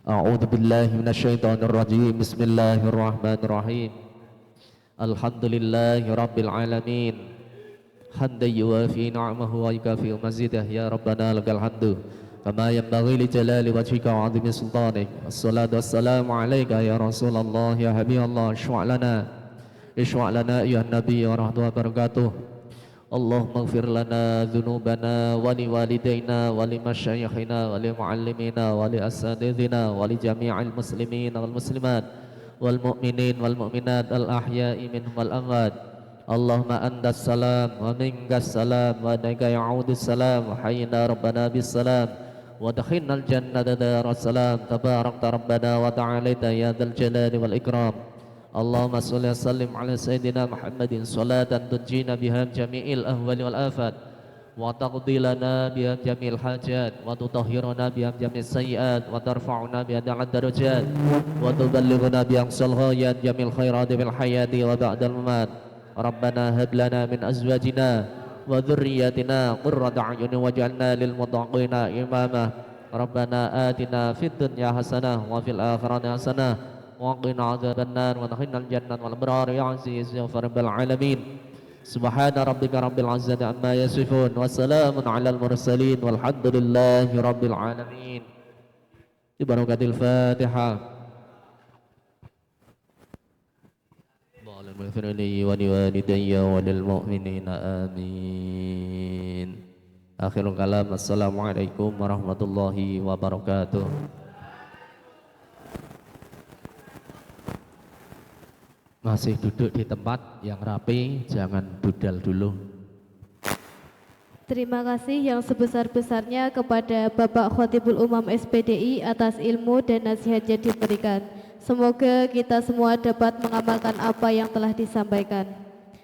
A'udzu billahi minasyaitonir rajim. Bismillahirrahmanirrahim. Alhamdulillahi rabbil alamin. Hamdan yuwafi ni'amahu wa yukafi mazidah. Ya Rabbana lakal hamdu kama yanbaghi li jalali wajhika wa 'azimi sultanik. Assalatu wassalamu alayka ya Rasulullah ya Habiballah. Ishwa' lana ya Nabi wa rahmatullahi wa barakatuh. Allahumma ighfir lana dhunubana wa li walidayna wa li masyayikhina wa li muallimina wa li asatidhina wa li jami'il muslimin wal muslimat wal mu'minin wal mu'minat al ahya'i minhum wal amwat. Allahumma antas salam wa minkas salam wa ilaika ya'udus salam wa hayyina rabbana bis salam wa dakhinal jannata daras salam. Tabarakta rabbana wa ta'alaita ya dzal jalali wal ikram. Allahumma sholli wa sallim ala sayyidina Muhammadin salatan tunjina biha jami'il ahwali wal afat wa taqdi lana biha jami'il hajat wa tutahhiruna biha jami'is sayyiat wa tarfa'una biha da'ad darajat wa tuballighuna biha aqsal ghayat jami'il khairati bil hayati wa ba'dal mamat. Rabbana hab lana min azwajina wa dhurriyyatina qurrata a'yunin waj'alna lil muttaqina imama. Rabbana atina fid dunya hasanah wa fil akhirati hasanah وقنا عذاب النار وادخلنا الجنة والأبرار يا عزيز يا رب العالمين. سبحان ربك رب العزة عما يصفون وسلام على المرسلين والحمد لله رب العالمين. ببركة الفاتحة. اللهم اغفر لي ولوالدي وللمؤمنين آمين. آخر الكلام السلام عليكم ورحمة الله وبركاته. Masih duduk di tempat yang rapi, jangan budal dulu. Terima kasih yang sebesar-besarnya kepada Bapak Khatibul Umam SPDI atas ilmu dan nasihat yang diberikan. Semoga kita semua dapat mengamalkan apa yang telah disampaikan.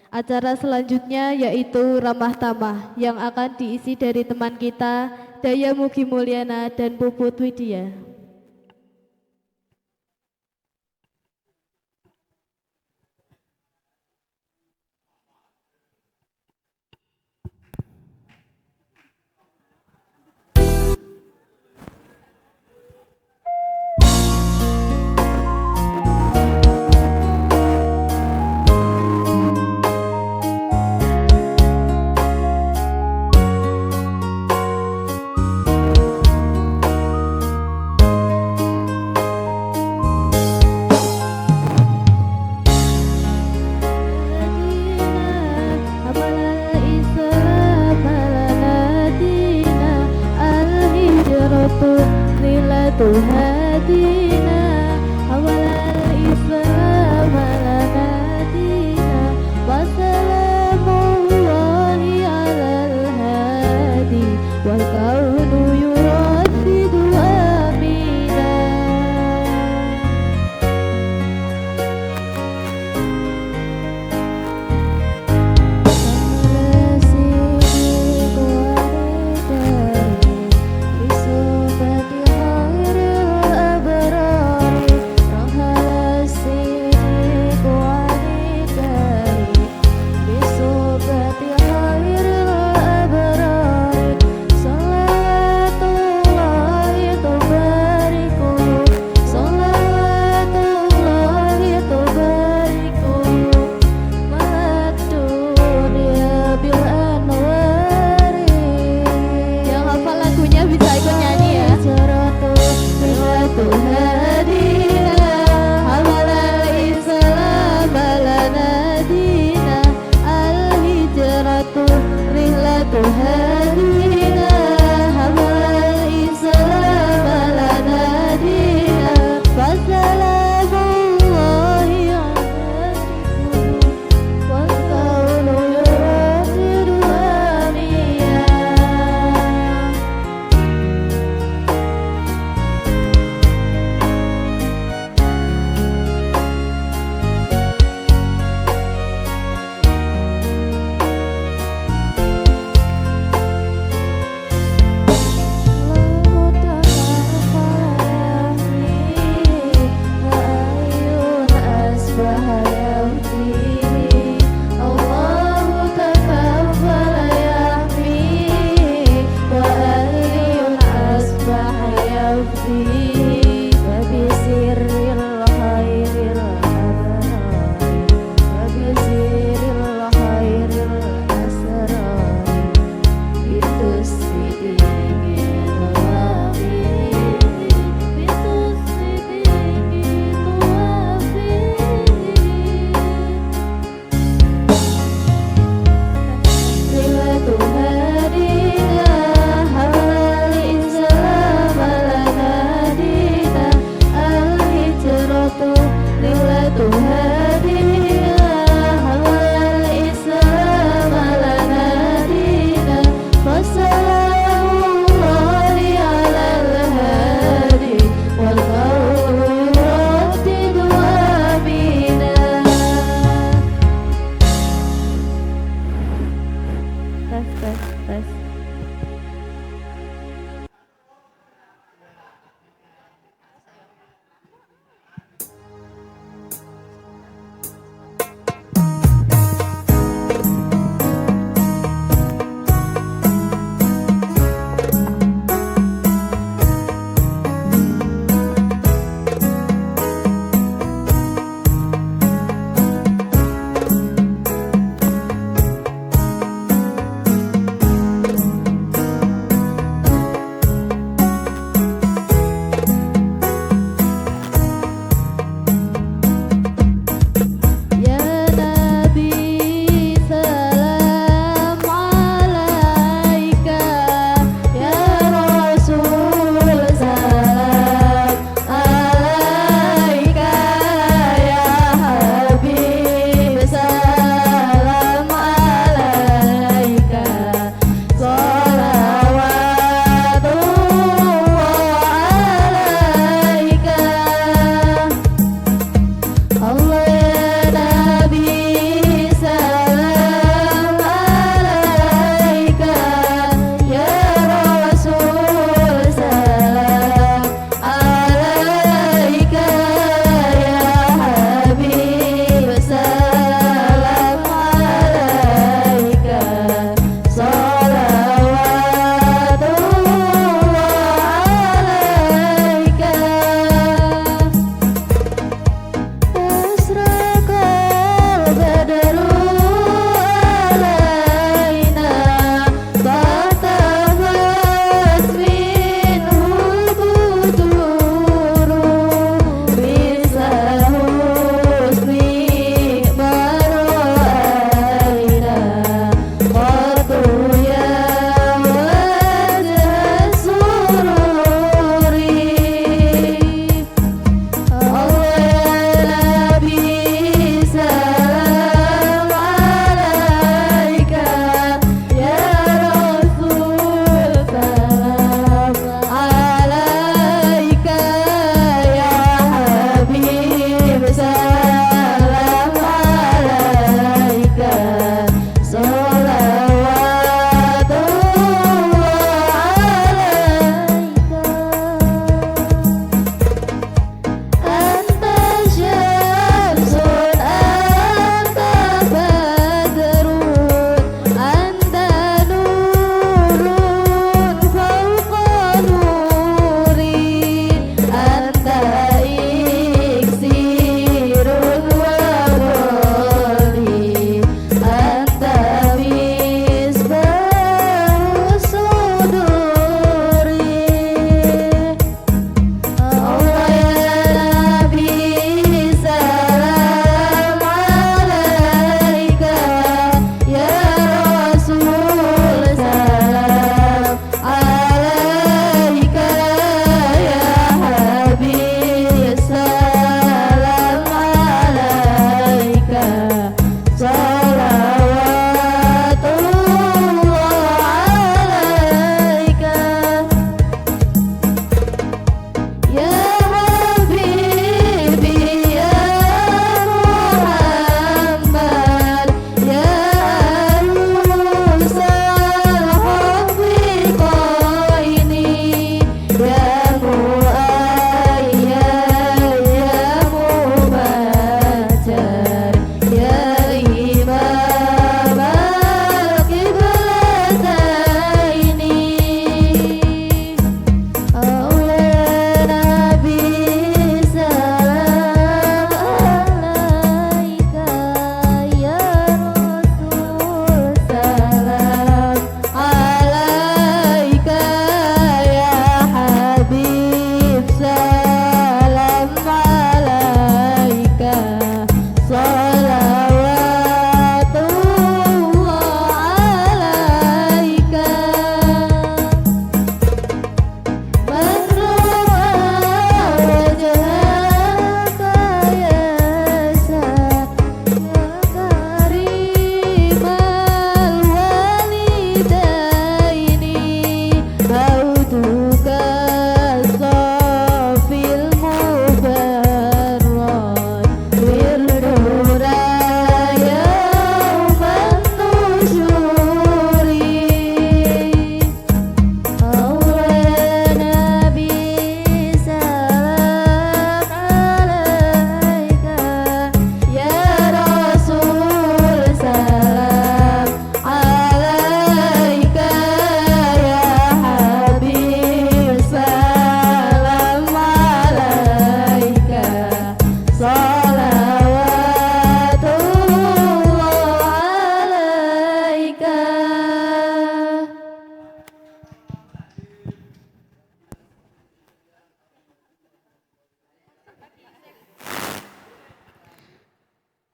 Acara selanjutnya yaitu Ramah Tamah yang akan diisi dari teman kita Daya Mugi Mulyana dan Puput Widya. Tuhadina awalal Islam lana dina wassalamullahi alal hadi wal kaunu yuraddidu amina. Abrar وفي فبسر الخير الأبرار فبسر الخير الأسرار بالتصديق توافي بالتصديق توافي صلة هادينا حوالي الإسلام لنا دين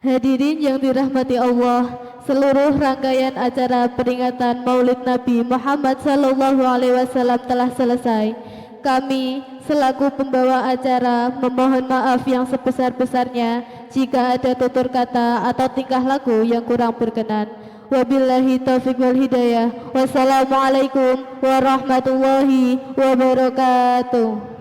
Hadirin yang dirahmati Allah, seluruh rangkaian acara peringatan Maulid Nabi Muhammad SAW telah selesai. Kami selaku pembawa acara memohon maaf yang sebesar-besarnya jika ada tutur kata atau tingkah laku yang kurang berkenan. Wabillahi taufiq wal hidayah. Wassalamualaikum warahmatullahi wabarakatuh.